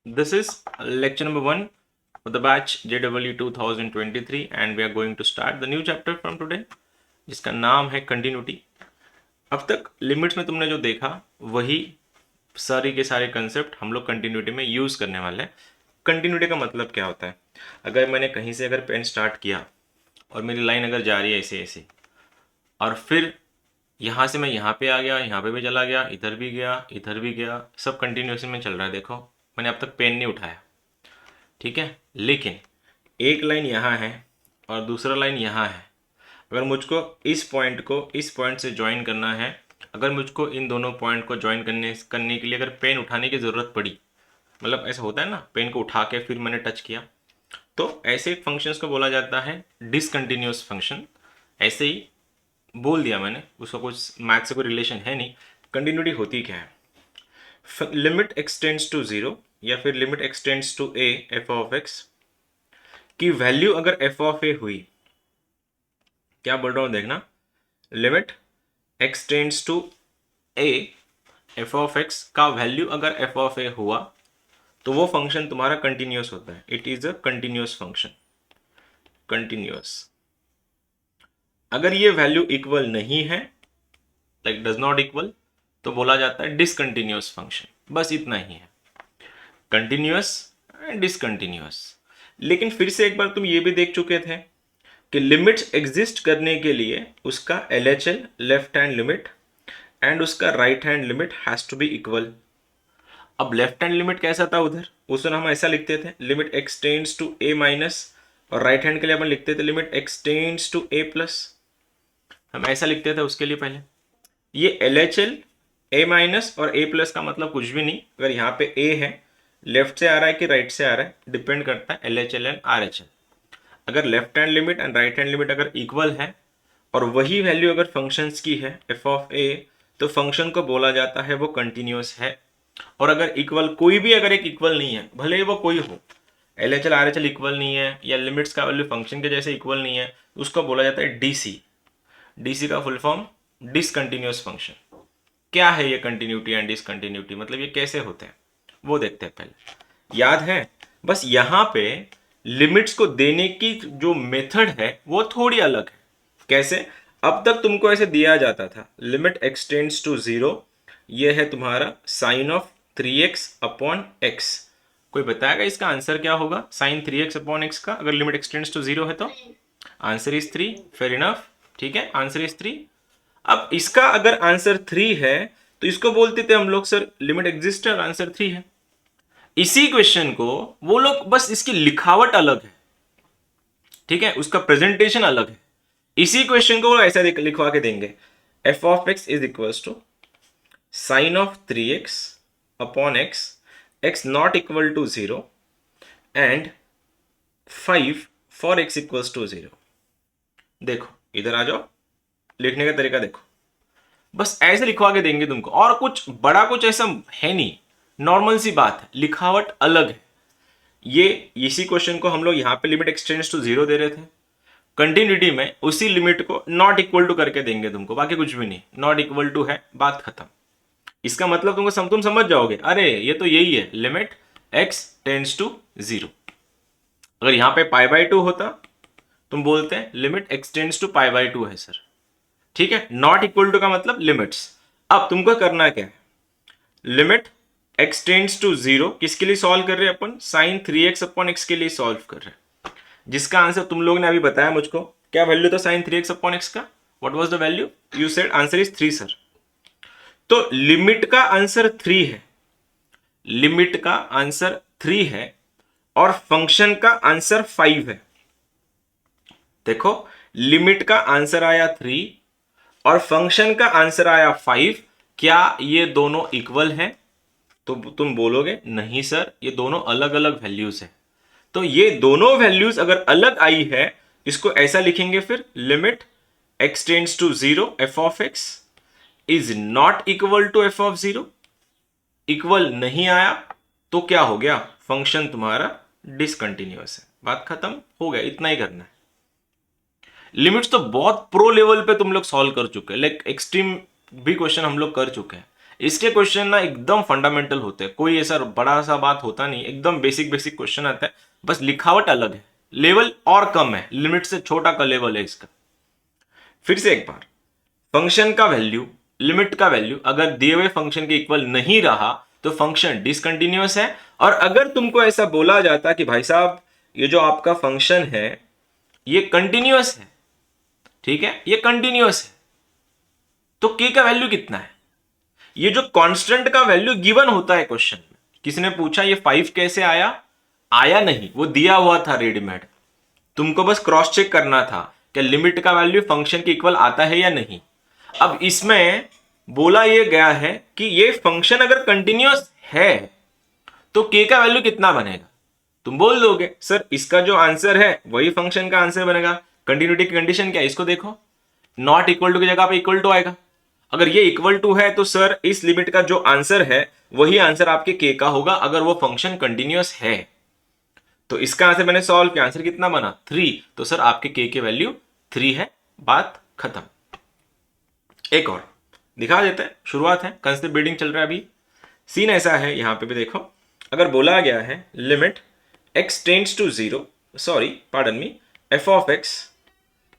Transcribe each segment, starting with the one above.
This is lecture number 1 of the batch JW 2023 and we are going to start the new chapter from today जिसका नाम है continuity. अब तक limits में तुमने जो देखा वही सारी के सारे कंसेप्ट हम लोग कंटिन्यूटी में यूज़ करने वाले हैं। कंटिन्यूटी का मतलब क्या होता है? अगर मैंने कहीं से अगर पेन स्टार्ट किया और मेरी लाइन अगर जा रही है ऐसे ऐसे और फिर यहाँ से मैं यहाँ पे आ गया, यहाँ पे भी चला गया, इधर भी गया, सब कंटिन्यूएशन में चल रहा है। देखो मैंने अब तक पेन नहीं उठाया, ठीक है, लेकिन एक लाइन यहाँ है और दूसरा लाइन यहाँ है। अगर मुझको इस पॉइंट को इस पॉइंट से ज्वाइन करना है, अगर मुझको इन दोनों पॉइंट को ज्वाइन करने के लिए अगर पेन उठाने की ज़रूरत पड़ी, मतलब ऐसा होता है ना, पेन को उठा के फिर मैंने टच किया, तो ऐसे फंक्शंस को बोला जाता है डिसकंटिन्यूअस फंक्शन। ऐसे ही बोल दिया मैंने, उसका कुछ मैथ से कोई रिलेशन है नहीं। कंटिन्यूटी होती क्या है? लिमिट एक्सटेंड्स टू जीरो या फिर limit x tends to a f of x की वैल्यू अगर एफ ऑफ ए हुई, क्या बोल रहा हूं देखना, limit x tends to a f of x का वैल्यू अगर एफ ऑफ ए हुआ तो वो फंक्शन तुम्हारा कंटिन्यूअस होता है। It is a continuous function, continuous. अगर ये वैल्यू इक्वल नहीं है, लाइक डज नॉट इक्वल, तो बोला जाता है डिसकंटिन्यूअस फंक्शन। बस इतना ही है, कंटिन्यूअस एंड डिसकंटिन्यूअस। लेकिन फिर से एक बार तुम ये भी देख चुके थे कि लिमिट्स एग्जिस्ट करने के लिए उसका LHL left hand limit and उसका right hand limit has to be equal. अब लेफ्ट हैंड लिमिट कैसा था उधर? उस समय हम ऐसा लिखते थे, limit x tends to a minus, और राइट हैंड के लिए अपन लिखते थे limit x tends to a plus. हम ऐसा लिखते थे उसके लिए पहले। ये LHL ए माइनस और ए प्लस का मतलब कुछ भी नहीं। अगर यहाँ पे ए है, लेफ्ट से आ रहा है कि राइट से आ रहा है, डिपेंड करता है LHL एंड RHL। अगर left hand limit and right hand limit अगर इक्वल है और वही वैल्यू अगर फंक्शंस की है एफ ऑफ ए, तो फंक्शन को बोला जाता है वो कंटिन्यूअस है। और अगर इक्वल, कोई भी अगर एक इक्वल नहीं है, भले ही वो कोई हो, LHL RHL इक्वल नहीं है या लिमिट्स का वैल्यू फंक्शन के जैसे इक्वल नहीं है, उसको बोला जाता है DC। DC का फुल फॉर्म डिसकंटिन्यूअस फंक्शन। क्या है ये कंटिन्यूटी एंड डिसकंटिन्यूटी, मतलब ये कैसे होते हैं वो देखते हैं पहले। याद है? बस यहाँ पे लिमिट्स को देने की जो मेथड है वो थोड़ी अलग है। कैसे? अब तक तुमको ऐसे दिया जाता था, लिमिट एक्सटेंड्स टू जीरो, ये है तुम्हारा sign of 3x upon x. कोई बताएगा इसका आंसर क्या होगा साइन 3x अपॉन एक्स का अगर लिमिट एक्सटेंड्स टू जीरो है तो? Answer is 3। फेयर इनफ, ठीक है, आंसर इज 3। अब इसका अगर आंसर 3 है तो इसको बोलते थे हम लोग सर लिमिट एग्जिस्ट है और आंसर 3 है। इसी क्वेश्चन को वो लोग, बस इसकी लिखावट अलग है, ठीक है, उसका प्रेजेंटेशन अलग है। इसी क्वेश्चन को वो ऐसा लिखवा के देंगे, f of x is equals to sine of 3x upon x, x not equal to 0 and 5 for x equals to 0। देखो इधर आ जाओ, लिखने का तरीका देखो, बस ऐसे लिखवा के देंगे तुमको, और कुछ बड़ा कुछ ऐसा है नहीं, नॉर्मल सी बात है, लिखावट अलग है। ये इसी क्वेश्चन को हम लोग यहाँ पे लिमिट एक्सटेंड्स टू 0 दे रहे थे, कंटिन्यूटी में उसी लिमिट को नॉट इक्वल टू करके देंगे तुमको, बाकी कुछ भी नहीं, नॉट इक्वल टू है, बात खत्म। इसका मतलब तुम समझ जाओगे, अरे ये तो यही है, लिमिट x टेंड्स टू 0। अगर यहाँ पे पाई बाई 2 होता, तुम बोलते हैं limit x tends to pi by 2 है सर, ठीक है। नॉट इक्वल टू का मतलब लिमिट्स। अब तुमको करना क्या है, लिमिट x टेंड्स टू 0 किसके लिए सॉल्व कर रहे हैं अपन? साइन 3x अपॉन एक्स के लिए सॉल्व कर रहे हैं, जिसका आंसर तुम लोग ने अभी बताया मुझको। क्या वैल्यू था साइन 3x अपॉन एक्स का? What was the value? You said answer is 3 sir. तो लिमिट का आंसर 3 है, लिमिट का आंसर 3 है और फंक्शन का आंसर 5 है। देखो लिमिट का आंसर आया 3 और फंक्शन का आंसर आया 5। क्या ये दोनों इक्वल हैं? तो तुम बोलोगे नहीं सर, ये दोनों अलग अलग वैल्यूज है। तो ये दोनों वैल्यूज अगर अलग आई है, इसको ऐसा लिखेंगे फिर, limit x tends to 0 f of x is not equal to f of 0। Equal नहीं आया तो क्या हो गया? फंक्शन तुम्हारा डिसकंटिन्यूअस है, बात खत्म हो गया, इतना ही करना है। लिमिट्स तो बहुत प्रो लेवल पे तुम लोग सॉल्व कर चुके हैं, लाइक एक्सट्रीम भी क्वेश्चन हम लोग कर चुके हैं। इसके क्वेश्चन ना एकदम फंडामेंटल होते हैं, कोई ऐसा बड़ा सा बात होता नहीं, एकदम बेसिक बेसिक क्वेश्चन आता है, बस लिखावट अलग है, लेवल और कम है, लिमिट से छोटा का लेवल है इसका। फिर से एक बार, फंक्शन का वैल्यू, लिमिट का वैल्यू अगर दिए हुए फंक्शन के इक्वल नहीं रहा तो फंक्शन डिसकंटिन्यूअस है। और अगर तुमको ऐसा बोला जाता कि भाई साहब ये जो आपका फंक्शन है ये कंटिन्यूअस है, ठीक है, ये कंटिन्यूअस है, तो के का वैल्यू कितना है? ये जो कांस्टेंट का वैल्यू गिवन होता है क्वेश्चन में, किसी ने पूछा ये 5 कैसे आया, आया नहीं, वो दिया हुआ था रेडीमेड, तुमको बस क्रॉस चेक करना था कि लिमिट का वैल्यू फंक्शन के इक्वल आता है या नहीं। अब इसमें बोला ये गया है कि ये फंक्शन अगर कंटिन्यूअस है तो के का वैल्यू कितना बनेगा? तुम बोल दोगे सर इसका जो आंसर है वही फंक्शन का आंसर बनेगा, कंटिन्यूटी की कंडीशन क्या है, इसको देखो, नॉट इक्वल टू की जगह पे इक्वल टू आएगा। अगर ये इक्वल टू है तो सर इस लिमिट का जो आंसर है वही आंसर आपके के का होगा अगर वो फंक्शन कंटिन्यूअस है। तो इसका आंसर मैंने सॉल्व किया, आंसर कितना बना 3, तो सर आपके के वैल्यू 3 है, बात खत्म। एक और दिखा देते हैं, शुरुआत है, कंसेप्ट बिल्डिंग चल रहा है अभी। सीन ऐसा है, यहां पे भी देखो, अगर बोला गया है limit x tends to 0, sorry pardon me, f of x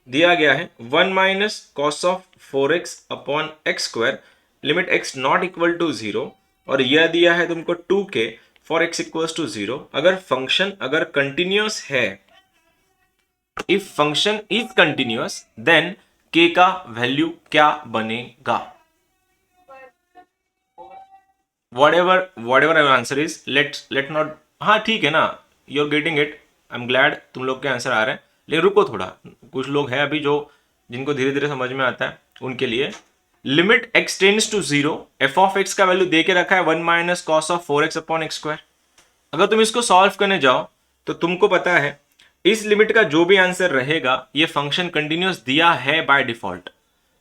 दिया गया है 1 minus cos of 4x upon x square, limit x not equal to 0, और यह दिया है तुमको 2k for x equals to 0। अगर फंक्शन अगर कंटिन्यूअस है, if function is continuous then k का वैल्यू क्या बनेगा? whatever answer is, let not, हाँ ठीक है ना, you are getting it, I am glad तुम लोग के आंसर आ रहे हैं, लेकिन रुको थोड़ा, कुछ लोग हैं अभी जो जिनको धीरे धीरे समझ में आता है उनके लिए। Limit x tends to 0, f of x का वैल्यू दे के रखा है 1 minus cos of 4x upon x square. अगर तुम इसको सॉल्व करने जाओ तो तुमको पता है इस लिमिट का जो भी आंसर रहेगा ये फंक्शन कंटिन्यूअस दिया है बाय डिफॉल्ट,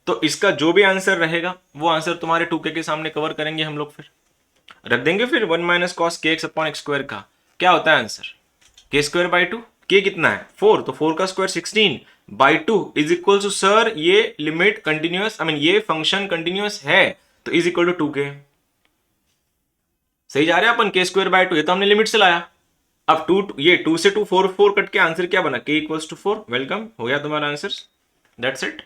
तो इसका जो भी आंसर रहेगा वो आंसर तुम्हारे 2k के सामने कवर करेंगे हम लोग, फिर रख देंगे फिर 1 माइनस कॉस के एक्स अपॉन एक्स स्क्वायर का क्या होता है आंसर, के स्क्वायर बाई 2, के कितना है 4, तो 4 का square 16 by 2 is equal to, sir ये लिमिट कंटिन्यूअस, आई मीन ये फंक्शन कंटिन्यूअस है तो इज इक्वल टू 2k। सही जा रहे हैं अपन, के स्क्वायर बाई 2, ये तो हमने लिमिट से लाया। अब 2 ये 2 से 2 4 4 कट के आंसर क्या बना, के इक्वल्स टू 4, वेलकम, हो गया तुम्हारा answer, that's it,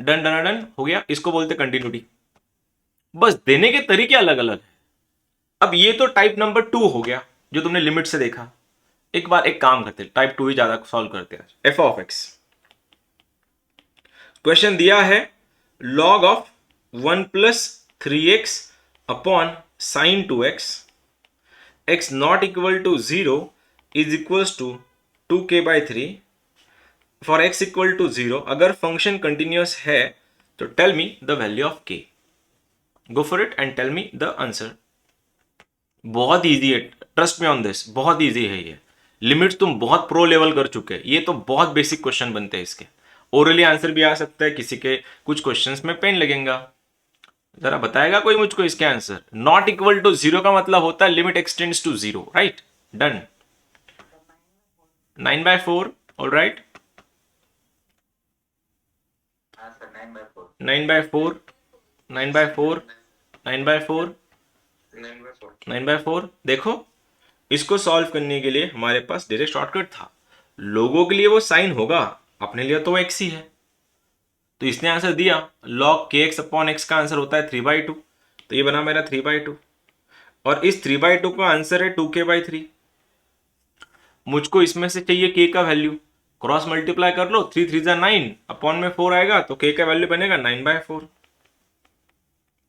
done done done हो गया, इसको बोलते कंटिन्यूटी। बस देने के तरीके अलग अलग है। अब ये तो टाइप नंबर 2 हो गया जो तुमने लिमिट से देखा। एक बार एक काम करते, टाइप 2 ही ज्यादा सॉल्व करते हैं। एफ ऑफ एक्स, क्वेश्चन दिया है log of 1 plus 3x upon sine 2x, x not equal to 0 is equals to 2k by 3 for x equal to 0। अगर फंक्शन कंटिन्यूअस है तो tell me the value of k, go for it and tell me the answer. बहुत easy है, trust me on this, बहुत easy है ये, limits तुम बहुत प्रो लेवल कर चुके हैं, ये तो बहुत बेसिक क्वेश्चन बनते हैं इसके, ओरली आंसर भी आ सकता है, किसी के कुछ क्वेश्चंस में पेन लगेगा। जरा बताएगा कोई मुझको इसके आंसर? नॉट इक्वल टू 0 का मतलब होता है limit x tends to 0, right, done, 9/4, all right, 9/4, 9/4, 9/4, 9/4। देखो इसको सॉल्व करने के लिए हमारे पास डायरेक्ट शॉर्टकट था, लोगों के लिए वो साइन होगा, अपने लिए तो एक्स ही है, तो इसने आंसर दिया log kx अपॉन एक्स का आंसर होता है 3/2, तो ये बना मेरा 3/2, और इस 3/2 का आंसर है 2k/3। मुझको इसमें से चाहिए k का वैल्यू, क्रॉस मल्टीप्लाई कर लो, 3 3 9 अपॉन में 4 आएगा तो k का वैल्यू बनेगा 9/4,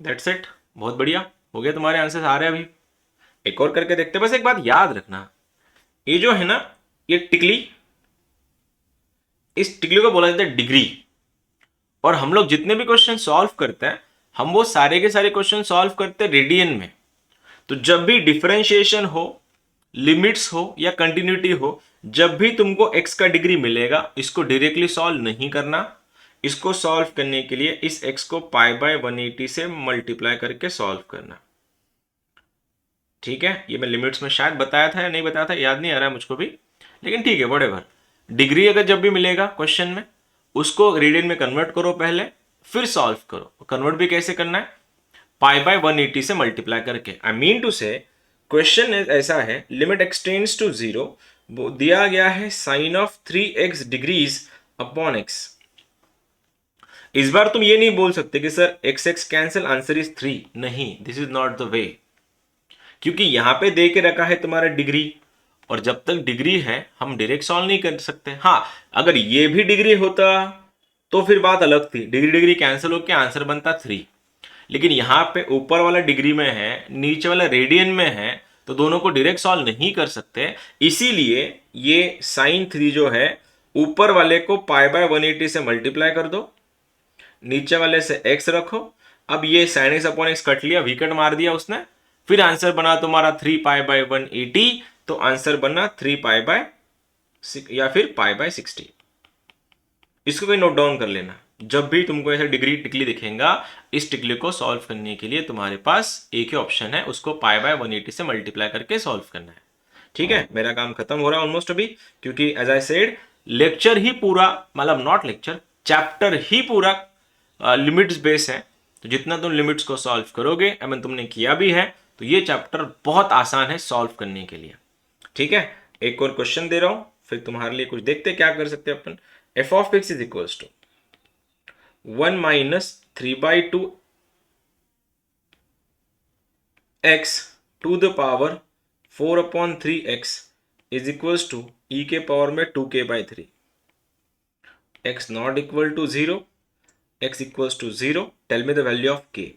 दैट्स इट, बहुत बढ़िया हो गया, तुम्हारे आंसर आ रहे हैं अभी। एक और करके देखते, बस एक बात याद रखना, ये जो है ना ये टिकली, इस टिकली को बोला जाता है डिग्री, और हम लोग जितने भी क्वेश्चन सॉल्व करते हैं हम वो सारे के सारे क्वेश्चन सॉल्व करते हैं रेडियन में। तो जब भी डिफरेंशिएशन हो, लिमिट्स हो या कंटिन्यूटी हो, जब भी तुमको x का डिग्री मिलेगा इसको डायरेक्टली सॉल्व नहीं करना, इसको सॉल्व करने के लिए इस x को π/180 से मल्टीप्लाई करके सॉल्व करना, ठीक है। ये मैं लिमिट्स में शायद बताया था या नहीं बताया था, याद नहीं आ रहा है मुझको भी, लेकिन ठीक है, व्हाटएवर। डिग्री अगर जब भी मिलेगा क्वेश्चन में उसको रेडियन में कन्वर्ट करो पहले, फिर सॉल्व करो। कन्वर्ट भी कैसे करना है, पाई बाय 180 से मल्टीप्लाई करके। I mean to say question ऐसा है, लिमिट एक्सटेंड्स टू 0, दिया गया है sine of 3x degrees upon x। इस बार तुम ये नहीं बोल सकते कि sir x x cancel, answer is 3। नहीं, this is not the way, क्योंकि यहां पे दे के रखा है तुम्हारा डिग्री, और जब तक डिग्री है हम डायरेक्ट सॉल्व नहीं कर सकते। हाँ, अगर ये भी डिग्री होता तो फिर बात अलग थी, डिग्री डिग्री कैंसिल होकर आंसर बनता 3। लेकिन यहां पे ऊपर वाला डिग्री में है, नीचे वाला रेडियन में है, तो दोनों को डायरेक्ट सॉल्व नहीं कर सकते। इसीलिए ये साइन 3 जो है, ऊपर वाले को पाई बाय 180 से मल्टीप्लाई कर दो, नीचे वाले से x रखो। अब ये sine x upon x cut लिया, विकेट मार दिया उसने, फिर आंसर बना तुम्हारा 3 पाई बाय 180। तो आंसर बना 3 पाई बाय या फिर पाई बाय 60। इसको कोई नोट डाउन कर लेना, जब भी तुमको ऐसा डिग्री टिकली दिखेगा, इस टिकली को सॉल्व करने के लिए तुम्हारे पास एक ही ऑप्शन है, उसको पाई बाय 180 से मल्टीप्लाई करके सॉल्व करना है। ठीक है, मेरा काम खत्म हो रहा है ऑलमोस्ट अभी, क्योंकि एज आई सेड लेक्चर ही पूरा, मतलब नॉट लेक्चर, चैप्टर ही पूरा लिमिट्स बेस है। तो जितना तुम लिमिट्स को सॉल्व करोगे, आई मीन तुमने किया भी है, तो ये चैप्टर बहुत आसान है सॉल्व करने के लिए। ठीक है, एक और क्वेश्चन दे रहा हूं, फिर तुम्हारे लिए कुछ देखते क्या कर सकते हैं अपन। F of x is equals to 1 minus 3/2 x to the power 4/3x is equals to e के पावर में 2k/3। x not equal to 0, x equals to 0. Tell me the value of k.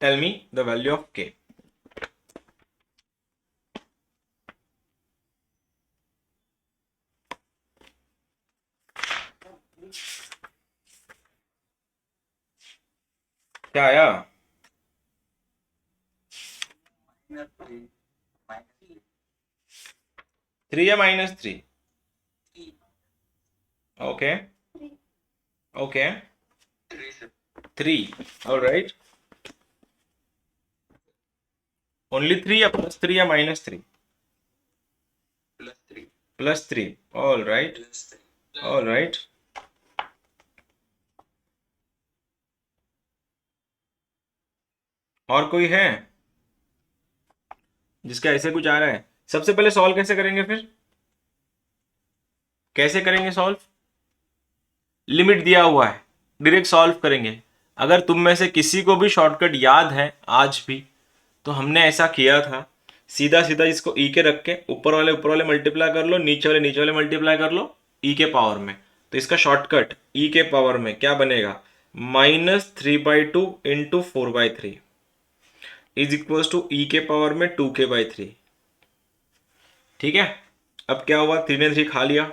Tell me the value of k. क्या आया? 3 या -3? Okay. Okay. 3. All right. Only 3 या +3 या -3? +3. All right. All right. और कोई है जिसका ऐसे कुछ आ रहा है? सबसे पहले सॉल्व कैसे करेंगे, फिर कैसे करेंगे सॉल्व? लिमिट दिया हुआ है, डायरेक्ट सॉल्व करेंगे। अगर तुम में से किसी को भी शॉर्टकट याद है आज भी, तो हमने ऐसा किया था, सीधा सीधा इसको ई के रख के ऊपर वाले मल्टीप्लाई कर लो, नीचे वाले मल्टीप्लाई कर लो ई के पावर में। तो इसका शॉर्टकट ई के पावर में क्या बनेगा, -3/2 इंटू 4/3 इज इक्वल टू ई के पावर में 2k/3। ठीक है, अब क्या हुआ, 3 ने 3 खा लिया,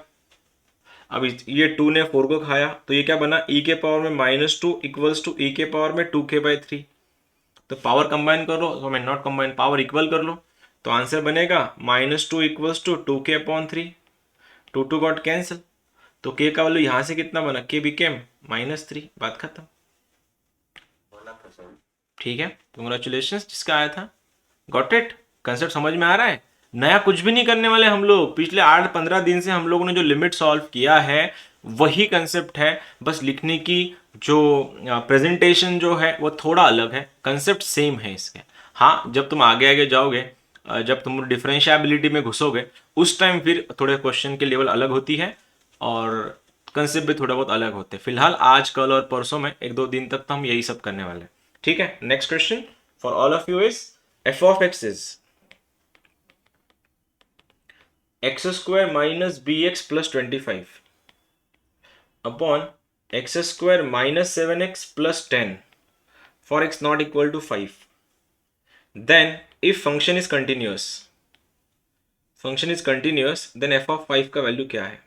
अब ये 2 ने 4 को खाया, तो ये क्या बना, ई के पावर में -2 इक्वल्स टू ई के पावर में 2k/3। तो पावर कंबाइन कर लो, तो मैं नॉट कंबाइन, पावर इक्वल कर लो, तो आंसर बनेगा -2 equals to 2k/3। 2 got cancel, तो k का वैल्यू यहां से कितना बना, k बिकेम -3। बात खत्म। ठीक है, कंग्रेचुलेशंस जिसका आया था। Got it? कंसेप्ट समझ में आ रहा है? नया कुछ भी नहीं करने वाले हम लोग, पिछले 8-15 दिन से हम लोगों ने जो लिमिट सॉल्व किया है वही कंसेप्ट है, बस लिखने की जो प्रेजेंटेशन जो है वो थोड़ा अलग है, कंसेप्ट सेम है इसके। हाँ, जब तुम आगे आगे जाओगे, जब तुम डिफरेंशिएबिलिटी में घुसोगे, उस टाइम फिर थोड़े क्वेश्चन की लेवल अलग होती है और कंसेप्ट भी थोड़ा बहुत अलग होते हैं। फिलहाल आज, कल और परसों में 1-2 दिन तक तो हम यही सब करने वाले हैं। ठीक है, next question for all of you is f of x is x square minus bx plus 25 upon x square minus 7x plus 10 for x not equal to 5. Then if function is continuous then f of 5 का value क्या है?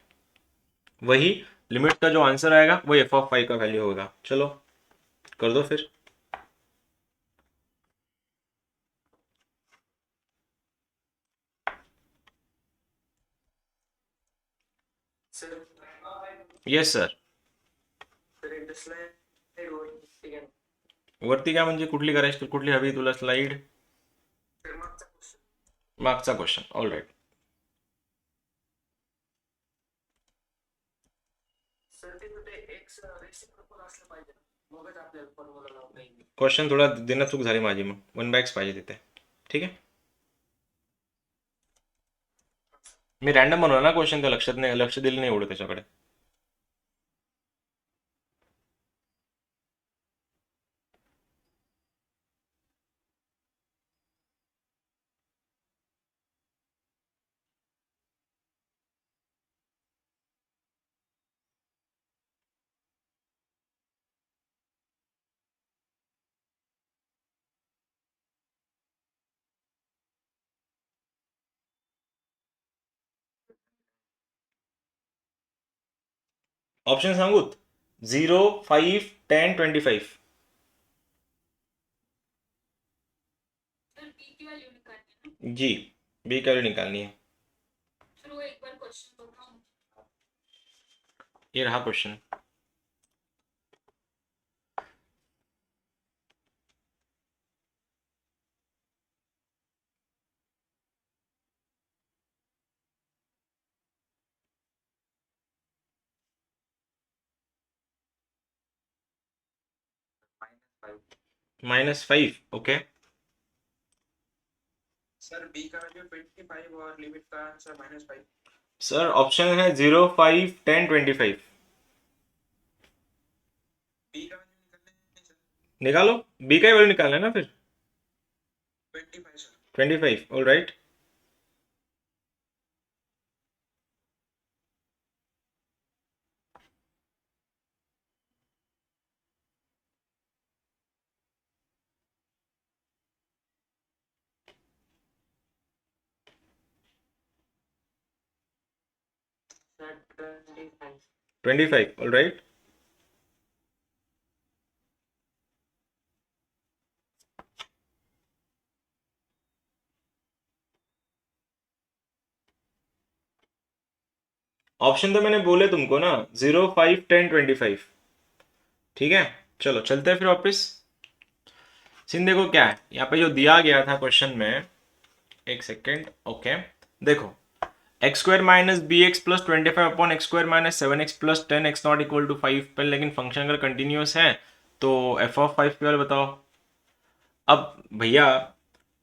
वही limit का जो answer आएगा वही f of 5 का value होगा। चलो कर दो फिर। Yes sir. वरती काय म्हणजे कुठली करायची, कुठली हवी तुला स्लाइड? मागचा क्वेश्चन, ऑल राईट। क्वेश्चन थोडा देणं चूक झाली माझी, मग 1/x पाहिजे तिथे. ठीक आहे, मी रॅन्डम बनवला ना क्वेश्चन, त्या लक्षात नाही, लक्ष दिलं नाही एवढं त्याच्याकडे. ऑप्शन सांगूत? 0, 5, 10, 25. जी, बी की वैल्यू निकालनी है. ये रहा क्वेश्चन. -5, ओके. सर बी का वैल्यू 25 और लिमिट का आंसर -5. सर ऑप्शन है 0, 5, 10, 25. बी का वैल्यू निकालने सर. निकालो, बी का वैल्यू निकालना है ना फिर. 25 sir. 25, all right. Sir 25. 25, all right. Option तो मैंने बोले तुमको ना, 0, 5, 10, 25. ठीक है, चलो चलते हैं फिर वापस. सीन देखो क्या है यहाँ पे जो दिया गया था क्वेश्चन में. एक सेकेंड, ओके. देखो, x square minus b x plus 25 upon x square minus 7x plus 10x not equal to 5 पर, लेकिन फंक्शन अगर कंटिन्यूस है तो f(5) की वैल्यू बताओ. अब भैया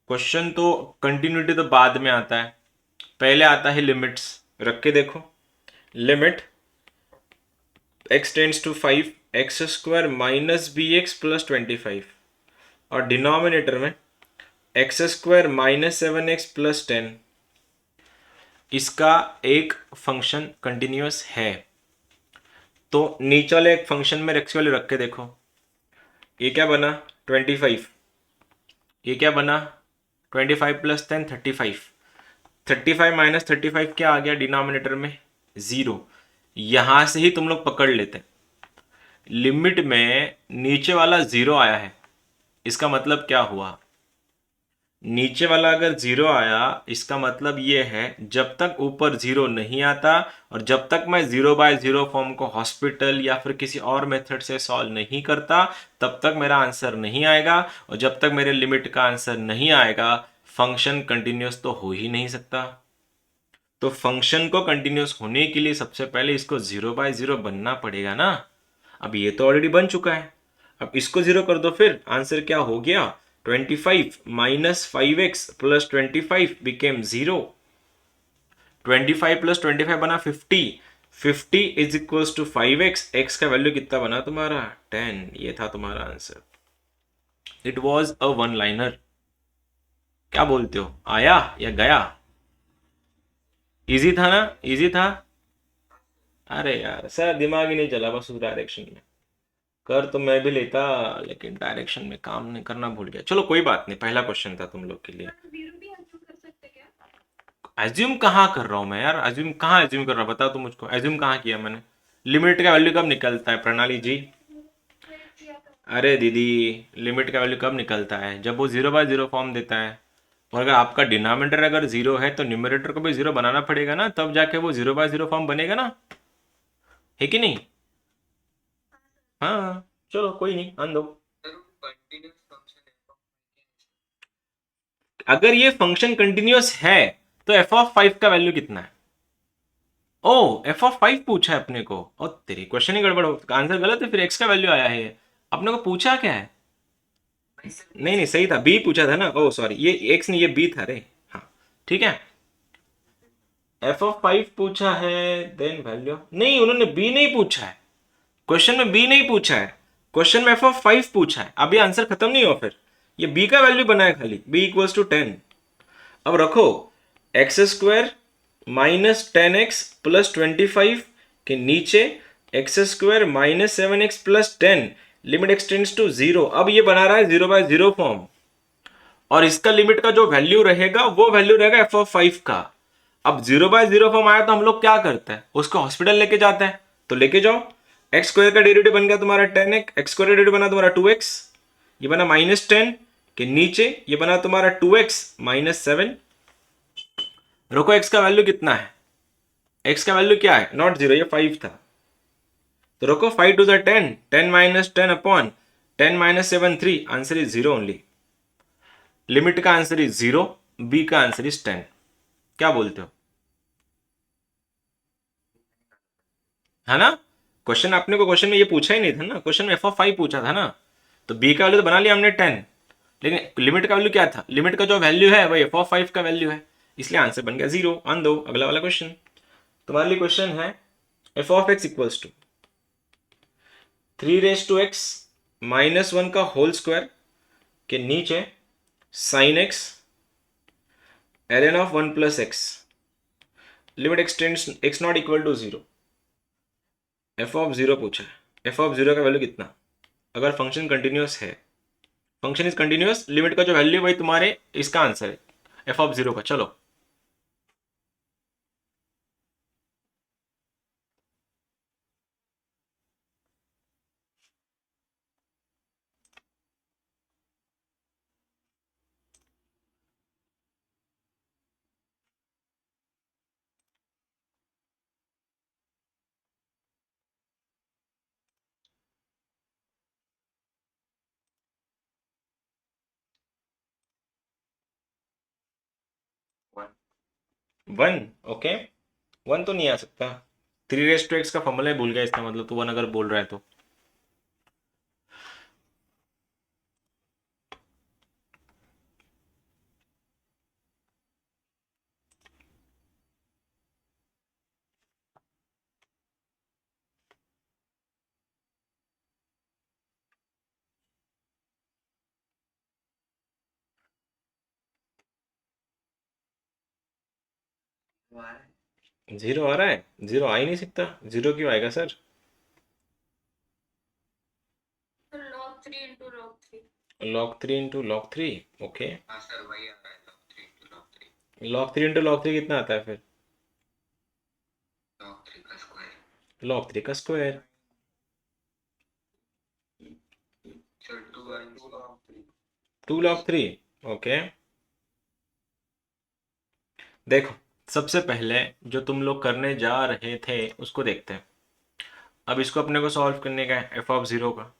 क्वेश्चन तो कंटिन्यूटी तो बाद में आता है, पहले आता है लिमिट्स. रख के देखो, limit x tends to 5 x square minus b x plus 25, और डिनोमिनेटर में x square minus 7x plus 10. इसका एक फंक्शन कंटिन्यूस है, तो नीचे वाले एक फंक्शन में एक्स वैल्यू रख के देखो. ये क्या बना 25, ये क्या बना 25 प्लस 10 35. 35 माइनस 35 क्या आ गया डिनोमिनेटर में 0. यहां से ही तुम लोग पकड़ लेते, लिमिट में नीचे वाला 0 आया है, इसका मतलब क्या हुआ, नीचे वाला अगर 0 आया इसका मतलब ये है जब तक ऊपर 0 नहीं आता और जब तक मैं 0/0 फॉर्म को हॉस्पिटल या फिर किसी और मेथड से सॉल्व नहीं करता तब तक मेरा आंसर नहीं आएगा, और जब तक मेरे लिमिट का आंसर नहीं आएगा फंक्शन कंटिन्यूस तो हो ही नहीं सकता. तो फंक्शन को कंटिन्यूस होने के लिए सबसे पहले इसको 0/0 बनना पड़ेगा ना. अब ये तो ऑलरेडी बन चुका है, अब इसको 0 कर दो, फिर आंसर क्या हो गया 25 minus 5x plus 25 became 0. 25 plus 25 बना 50. 50 is equals to 5x. x का वैल्यू कितना बना तुम्हारा 10. ये था तुम्हारा answer. It was a one liner. क्या बोलते हो, आया या गया? इजी था ना, इजी था. अरे यार सर दिमाग ही नहीं चला बस उस डायरेक्शन में. कर तो मैं भी लेता, लेकिन डायरेक्शन में काम नहीं करना भूल गया. चलो कोई बात नहीं, पहला क्वेश्चन था तुम लोग के लिए. एज्यूम कहाँ कर रहा हूँ मैं यार, एज्यूम कहाँ एज्यूम कर रहा हूँ बताओ तुम मुझको, एज्यूम कहाँ किया मैंने. लिमिट का वैल्यू कब निकलता है प्रणाली जी? अरे दीदी, लिमिट का वैल्यू कब निकलता है जब वो 0/0 फॉर्म देता है. और अगर आपका डिनोमिनेटर अगर 0 है तो न्यूमरेटर को भी 0 बनाना पड़ेगा ना, तब जाके वो 0/0 फॉर्म बनेगा ना, है कि नहीं? हाँ चलो कोई नहीं, आन दो. अगर ये फंक्शन कंटिन्यूस है तो f(5) का वैल्यू कितना है? ओ f(5) पूछा है अपने को, ओ तेरी क्वेश्चन ही गड़बड़ हो, आंसर गलत है, फिर x का वैल्यू आया है। अपने को पूछा क्या है? नहीं नहीं सही था, b पूछा था ना, ओ सॉरी, ये x नहीं ये b था रे। हाँ ठीक है, f(5) पूछा है, देन वैल्यू नहीं, उन्होंने b नहीं पूछा है, क्वेश्चन में b नहीं पूछा है, क्वेश्चन में f(5) पूछा है। अभी आंसर खत्म नहीं हुआ, फिर ये b का वैल्यू बना है खाली, b इक्वल्स टू 10। अब रखो x² माइनस 10x प्लस 25 के नीचे x² minus 7x plus 10, limit x tends to 0। अब ये बना रहा है 0/0 फॉर्म, और इसका लिमिट का जो वैल्यू रहेगा वो वैल्यू रहेगा f(5) का। अब 0/0 फॉर्म आया तो हम लोग क्या करते हैं, उसको हॉस्पिटल लेके जाते हैं, तो लेके जाओ। x² का डेरिवेटिव बन गया तुम्हारा 10x, x² का डेरिवेटिव बना तुम्हारा 2x, ये बना -10 के नीचे ये बना तुम्हारा 2x माइनस 7। रुको x का वैल्यू कितना है, x का वैल्यू क्या है, नॉट 0, ये 5 था, तो रुको 5 to 10, 10 minus 10 upon 10 minus 7 3, answer is 0 only. Limit का आंसर इज 0, b का आंसर इज 10। क्या बोलते हो, है ना? क्वेश्चन आपने को क्वेश्चन में ये पूछा ही नहीं था ना, क्वेश्चन में f(5) पूछा था ना, तो b का वैल्यू तो बना लिया हमने 10, लेकिन लिमिट का वैल्यू क्या था, लिमिट का जो वैल्यू है वही f(5) का वैल्यू है, इसलिए आंसर बन गया 0। आन दो अगला वाला क्वेश्चन। तुम्हारे लिए क्वेश्चन है f(x) equals to 3x minus 1 का होल स्क्वायर के नीचे sin x ln ऑफ 1 plus x, limit x tends x not equal to 0। f(0) पूछा है, f(0) का वैल्यू कितना, अगर फंक्शन कंटिन्यूअस है, फंक्शन इज कंटिन्यूअस, लिमिट का जो वैल्यू वही तुम्हारे इसका आंसर है f(0) का। चलो 1, ओके 1 तो नहीं आ सकता, 3x का फॉर्मूला भूल गया, इसका मतलब तो 1 अगर बोल रहा है तो। जीरो आ रहा है, जीरो आ ही नहीं सकता, जीरो क्यों आएगा sir? log 3 into log 3। log 3 into log 3, okay. हाँ सर वही आ रहा है log 3 into log 3। log 3 into log 3 कितना आता है फिर? log 3 का स्क्वायर। log 3 का square. Sir 2 into log 3। 2 log 3, okay. देखो सबसे पहले जो तुम लोग करने जा रहे थे उसको देखते हैं। अब इसको अपने को सॉल्व करने का है f(0) का,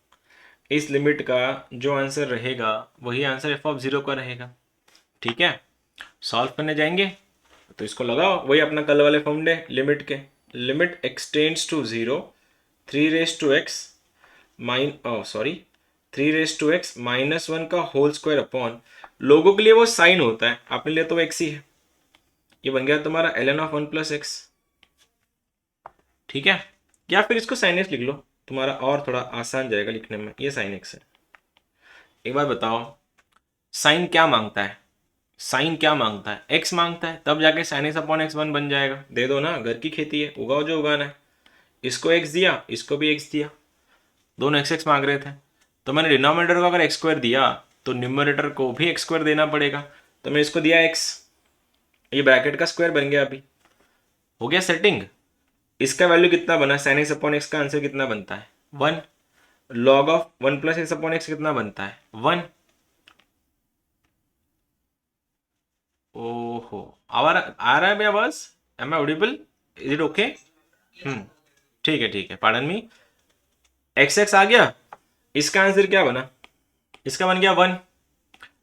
इस लिमिट का जो आंसर रहेगा वही आंसर f(0) का रहेगा, ठीक है। सॉल्व करने जाएंगे तो इसको लगाओ, वही अपना कल वाले फॉर्मूले लिमिट के, limit x tends to 0, 3x sorry 3x minus 1 का होल स्क्वायर अपॉन, लोगों के लिए वो साइन होता है, अपने लिए तो x ही है, ये बन गया तुम्हारा ln ऑफ 1 प्लस x, ठीक है। या फिर इसको sin x लिख लो, तुम्हारा और थोड़ा आसान जाएगा लिखने में, ये sin x है। एक बार बताओ साइन क्या मांगता है, साइन क्या मांगता है, x मांगता है, तब जाके sin x अपॉन x 1 बन जाएगा। दे दो ना, घर की खेती है, उगाओ जो उगाना है। इसको x दिया, इसको भी x दिया, दोनों x मांग रहे थे, तो मैंने डिनोमिनेटर को अगर x² दिया तो न्यूमरेटर को भी x² देना पड़ेगा, तो मैं इसको दिया x, ये ब्रैकेट का स्क्वायर बन गया, अभी हो गया सेटिंग। इसका वैल्यू कितना बना, sin x अपॉन x का आंसर कितना बनता है 1, log of 1 plus x upon x कितना बनता है 1। ओहो आ रहा है भैया बस, am I audible, is it okay? ठीक है पार्डन मी, x आ गया, इसका आंसर क्या बना, इसका बन गया 1,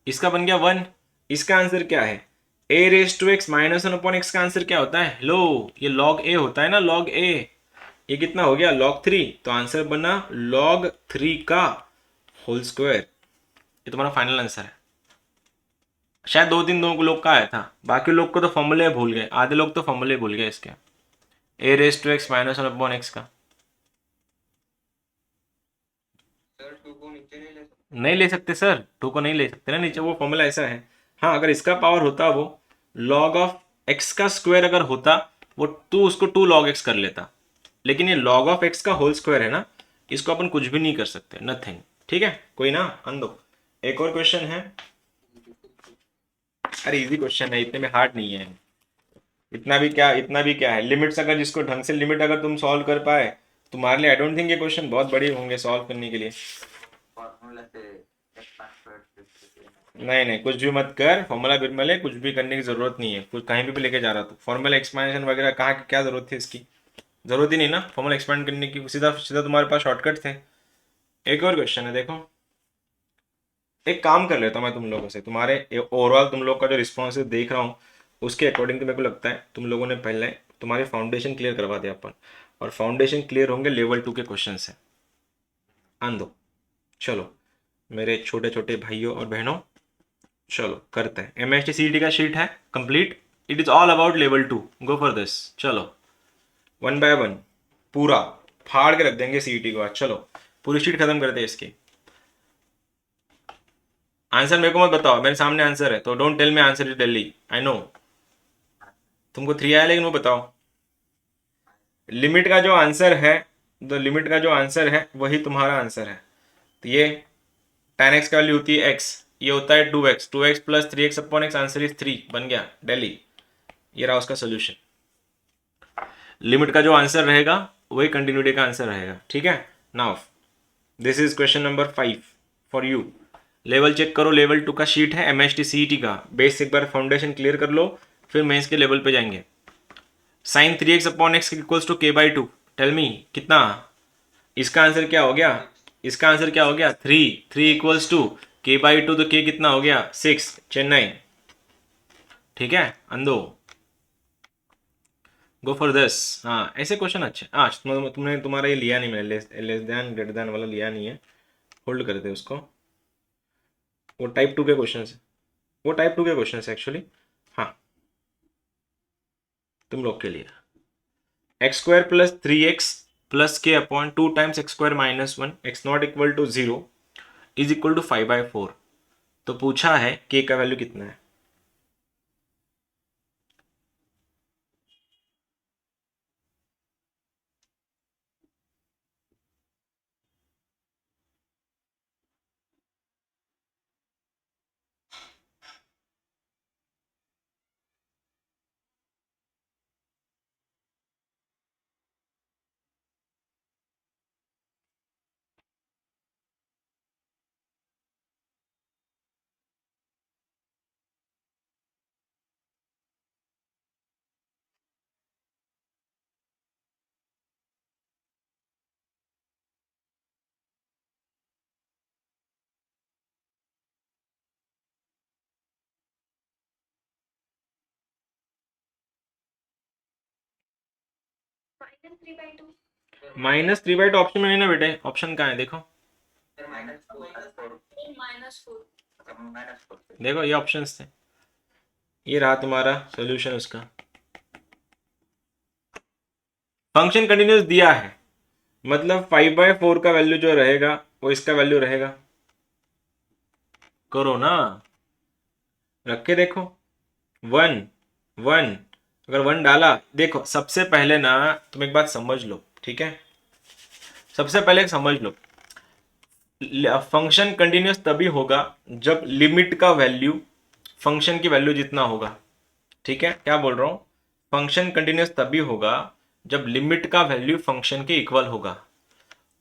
इसका बन गया 1, इसका आंसर क्या है a raise to x minus one upon x का आंसर क्या होता है? लो, ये लॉग ए होता है ना, लॉग ए। ये कितना हो गया? लॉग 3। तो आंसर बना लॉग 3 का होल स्क्वायर। ये तुम्हारा फाइनल आंसर है। शायद 2-3 लोग का आया था, बाकी लोग को तो फॉर्मूले भूल गए, आधे लोग तो फॉर्मूले भूल गए इसके। A raise to x minus one upon x का सर 2 को नीचे नहीं ले सकते। नहीं ले सकते सर, 2 को नहीं ले सकते ना नीचे, वो फॉर्मूला ऐसा है। हाँ, अगर इसका पावर होता वो लॉग ऑफ एक्स का स्क्वायर अगर होता, वो तू उसको 2 लॉग एक्स कर लेता, लेकिन ये लॉग ऑफ एक्स का होल स्क्वायर है ना, इसको अपन कुछ भी नहीं कर सकते, नथिंग। ठीक है, कोई ना, अंदो। एक और क्वेश्चन है। अरे इजी क्वेश्चन है, इतने में हार्ड नहीं है। इतना भी क्या है, लिमिट्स अगर जिसको ढंग से लिमिट अगर तुम सॉल्व कर पाए, तुम्हारे लिए आई डोंट थिंक ये क्वेश्चन बहुत बड़े होंगे सॉल्व करने के लिए। फॉर्मूला से एक्सपांड कर नहीं नहीं, कुछ भी मत कर, फॉर्मूला बिरमल है, कुछ भी करने की जरूरत नहीं है, कुछ कहीं भी लेके जा रहा तू, फॉर्मूला एक्सपेंशन वगैरह कहाँ की क्या जरूरत थी इसकी? जरूरत ही नहीं ना फॉर्मूला एक्सपेंड करने की, सीधा सीधा तुम्हारे पास शॉर्टकट थे। एक और क्वेश्चन है, देखो। एक काम कर लेता हूँ मैं तुम लोगों से, तुम्हारे ओवरऑल तुम लोग का जो रिस्पॉन्स देख रहा हूँ, उसके अकॉर्डिंग तो मेरे को लगता है तुम लोगों ने पहले तुम्हारे फाउंडेशन क्लियर करवा दिया अपन, और फाउंडेशन क्लियर होंगे लेवल 2 के क्वेश्चन से। आन दो, चलो मेरे छोटे छोटे भाइयों और बहनों, चलो करते हैं। M S T C T का शीट है complete, it is all about level 2, go for this. चलो 1 बाय 1 पूरा फाड़ के रख देंगे सीईटी के बाद। चलो पूरी शीट खत्म करते हैं इसकी। आंसर मेरे को मत बताओ, मेरे सामने आंसर है, तो don't tell me answer is Delhi, I know. तुमको 3 आया, लेकिन वो बताओ लिमिट का जो आंसर है, तो लिमिट का जो आंसर है वही तुम्हारा आंसर है। तो ये tan x का वैल्यू होती है x, ये होता है 2x, 2x plus 3x upon x, answer is 3, बन गया दिल्ली। ये रहा उसका सोल्यूशन। लिमिट का जो आंसर रहेगा वही कंटिन्यूटी का आंसर रहेगा, ठीक है। Now this is question number 5 for you. Level check करो, लेवल 2 का शीट है M S T C E T का। बेस एक बार फाउंडेशन क्लियर कर लो, फिर मेंस के लेवल पे जाएंगे। Sine 3x upon x equals to k by 2, tell me कितना? इसका आंसर क्या हो गया? इसका आंसर क्या हो गया? 3, 3 इक्वल्स टू के बाई 2, तो के कितना हो गया? 6, चेन्नई। ठीक है अंदो, गो फॉर दिस। हाँ ऐसे क्वेश्चन अच्छे। आज तुमने तुम्हारा ये लिया नहीं, मैंने लेस देन ग्रेटर देन वाला लिया नहीं है, होल्ड कर दे उसको। वो टाइप 2 के क्वेश्चन है, वो टाइप 2 के क्वेश्चन है एक्चुअली। हाँ तुम लोग के लिए x square plus 3x plus k upon 2 times x square minus 1 x not equal to 0 is equal to 5/4। तो पूछा है के का वैल्यू कितना है। -3/2 ऑप्शन में नहीं ना बेटे, ऑप्शन कहाँ है देखो, देखो ये ऑप्शंस थे, ये रहा तुम्हारा सॉल्यूशन उसका। फंक्शन कंटिन्यूस दिया है, मतलब 5/4 का वैल्यू जो रहेगा वो इसका वैल्यू रहेगा। करो ना, रख के देखो। 1 1, अगर 1 डाला, देखो सबसे पहले ना तुम एक बात समझ लो, ठीक है। सबसे पहले एक समझ लो, फंक्शन कंटिन्यूस तभी होगा जब लिमिट का वैल्यू फंक्शन की वैल्यू जितना होगा। ठीक है, क्या बोल रहा हूं? फंक्शन कंटिन्यूस तभी होगा जब लिमिट का वैल्यू फंक्शन के इक्वल होगा,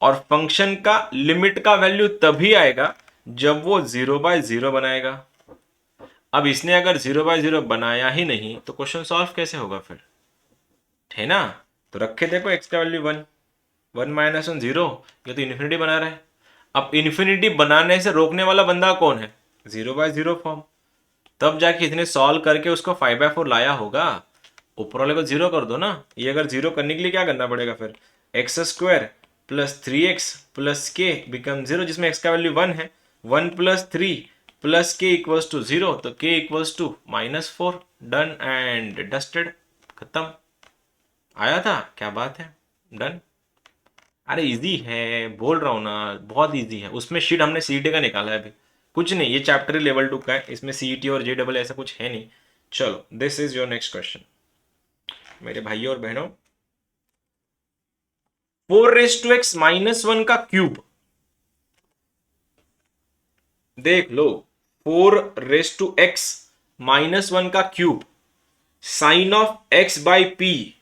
और फंक्शन का लिमिट का वैल्यू तभी आएगा जब वो 0/0 बनाएगा। अब इसने अगर 0/0 बनाया ही नहीं तो क्वेश्चन सॉल्व कैसे होगा फिर, है ना। तो रखे देखो एक्स का वैल्यू 1, 1 माइनस 1 0, ये तो इन्फिनिटी बना रहा है। अब इन्फिनिटी बनाने से रोकने वाला बंदा कौन है? 0/0 फॉर्म। तब जाके इसने सॉल्व करके उसको 5/4 लाया होगा। ऊपर वाले को जीरो कर दो ना। ये अगर जीरो करने के लिए क्या करना पड़ेगा फिर, x square plus 3x plus k become zero, जिसमें एक्स का वैल्यू 1 है। 1 plus 3 plus k equals to zero, तो k equals to -4। Done and dusted, खत्म। आया था, क्या बात है, डन। अरे इजी है, बोल रहा हूँ ना, बहुत इजी है। उसमें शीट हमने सीईटी का निकाला है अभी, कुछ नहीं, ये चैप्टर लेवल 2 का है, इसमें सीईटी और जेडबल ऐसा कुछ है नहीं। चलो this is your next question मेरे भाइयों और बहनों। 4x -1 का क्यूब, देख लो, 4x -1 का cube, sine of x by p,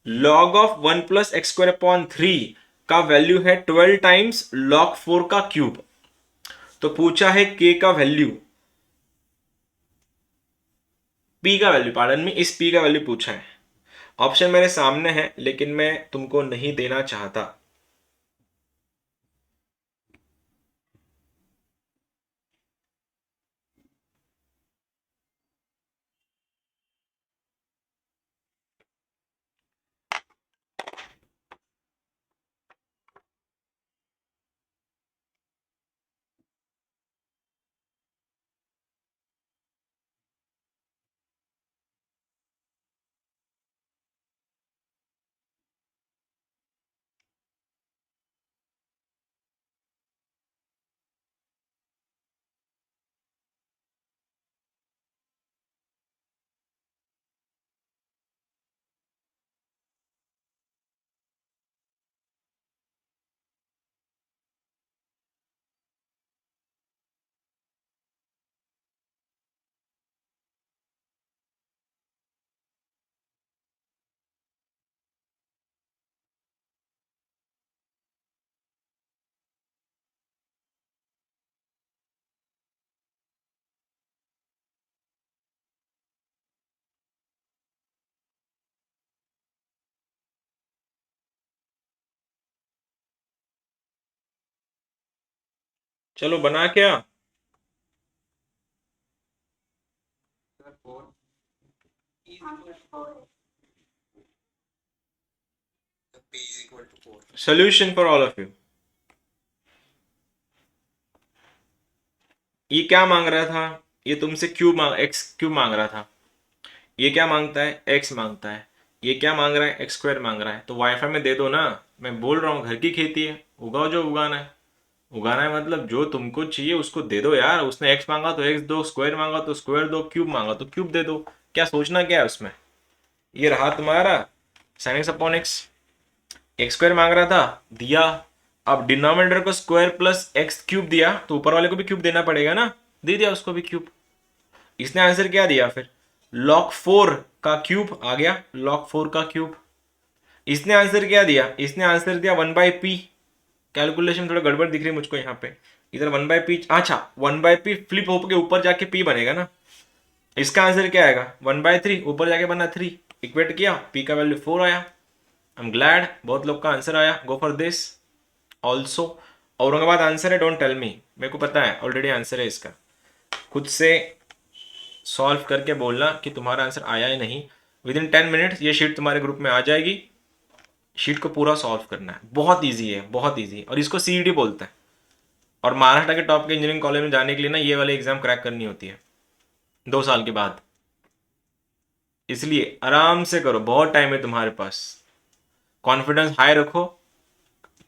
log of 1 plus x square upon 3 का वैल्यू है 12 टाइम्स लॉग 4 का क्यूब। तो पूछा है k का वैल्यू, p का वैल्यू, पार्डन में, इस p का वैल्यू पूछा है। ऑप्शन मेरे सामने है लेकिन मैं तुमको नहीं देना चाहता। चलो बना क्या, sir 4 is equal to 4, so p is equal to 4. Solution for all of you. ये क्या मांग रहा था, ये तुमसे एक्स क्यूब मांग रहा था। ये क्या मांगता है, एक्स मांगता है। ये क्या मांग रहा है, एक्स स्क्वायर मांग रहा है। तो वाईफाई में दे दो ना, मैं बोल रहा हूँ घर की खेती है, उगाओ जो उगाना है। उगाना है मतलब जो तुमको चाहिए उसको दे दो यार। उसने एक्स मांगा तो एक्स दो, स्क्वायर मांगा तो स्क्वायर दो, क्यूब मांगा तो क्यूब दे दो। क्या सोचना क्या है उसमें। ये रहा तुम्हारा sine x upon x. X square मांग रहा था, दिया। अब डिनोमिनेटर को स्क्वायर प्लस एक्स क्यूब दिया तो ऊपर वाले को भी क्यूब देना पड़ेगा ना, दे दिया उसको भी क्यूब। इसने आंसर क्या दिया फिर, log 4 का क्यूब आ गया, log 4 का क्यूब। इसने आंसर क्या दिया, इसने आंसर दिया 1/p। कैलकुलेशन थोड़ा गड़बड़ दिख रही है मुझको यहाँ पे, इधर 1/p, अच्छा 1/p फ्लिप होकर ऊपर जाके p बनेगा ना। इसका आंसर क्या आएगा, 1/3, ऊपर जाके बना 3, इक्वेट किया, p का वैल्यू 4 आया। आई एम ग्लैड, बहुत लोग का आंसर आया। गो for this also. Aurangabad answer है, डोंट टेल मी, मेरे को पता है ऑलरेडी आंसर है इसका। खुद से सॉल्व करके बोलना कि तुम्हारा आंसर आया है नहीं। विद इन 10 मिनट्स ये शीट तुम्हारे ग्रुप में आ जाएगी। शीट को पूरा सॉल्व करना है, बहुत इजी है, बहुत इजी। और इसको सीईटी बोलते हैं। और महाराष्ट्र के टॉप के इंजीनियरिंग कॉलेज में जाने के लिए ना ये वाले एग्जाम क्रैक करनी होती है 2 साल के बाद। इसलिए आराम से करो, बहुत टाइम है तुम्हारे पास। कॉन्फिडेंस हाई रखो,